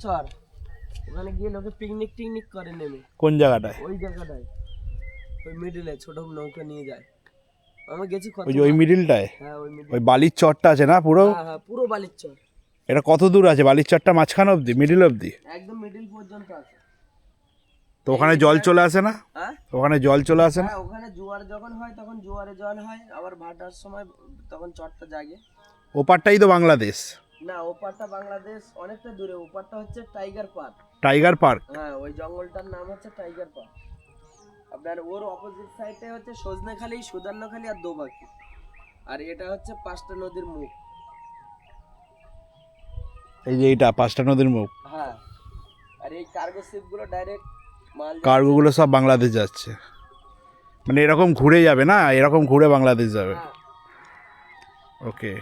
চর ওখানে গিয়ে লোকে পিকনিক টিকনিক করে নেমে। কোন জায়গাটায়? ওই জায়গাটায় ওই মিডিলে ছোট নৌকা নিয়ে যায়। আমি গেছি কত। ওই যে ওই মিডিলটায়, হ্যাঁ ওই মিডিল। ওই বালির চরটা আছে না পুরো? হ্যাঁ হ্যাঁ পুরো বালির চর। এটা কত দূর আছে বালির চরটা? মাঝখান অবধি, মিডিল অবধি? একদম মিডিল পর্যন্ত আছে। তো ওখানে জল চলে আসে না? হ্যাঁ ওখানে জল চলে আসে না? হ্যাঁ ওখানে জোয়ার যখন হয় তখন জোয়ারে জল হয়, আবার ভাটার সময় তখন চরটা জাগে। ওপারটাই তো বাংলাদেশ। না ওপারটা বাংলাদেশ অনেকটা দূরে, ওপারটা হচ্ছে টাইগার পার্ক। Tiger park? হ্যাঁ ওই জঙ্গলটার নাম হচ্ছে টাইগার পার্ক। আপনার ওর অপোজিট সাইডে হচ্ছে সজনেখালি, সুদান্নখালি আর দোবাকি। আর এটা হচ্ছে পাঁচটা নদীর মুখ। এই যে এইটা পাঁচটা নদীর মুখ। হ্যাঁ আর এই কার্গো শিপগুলো ডাইরেক্ট মাল কার্গোগুলো সব বাংলাদেশ যাচ্ছে, মানে এরকম ঘুরে যাবে না, এরকম ঘুরে বাংলাদেশ যাবে। হ্যাঁ ওকে।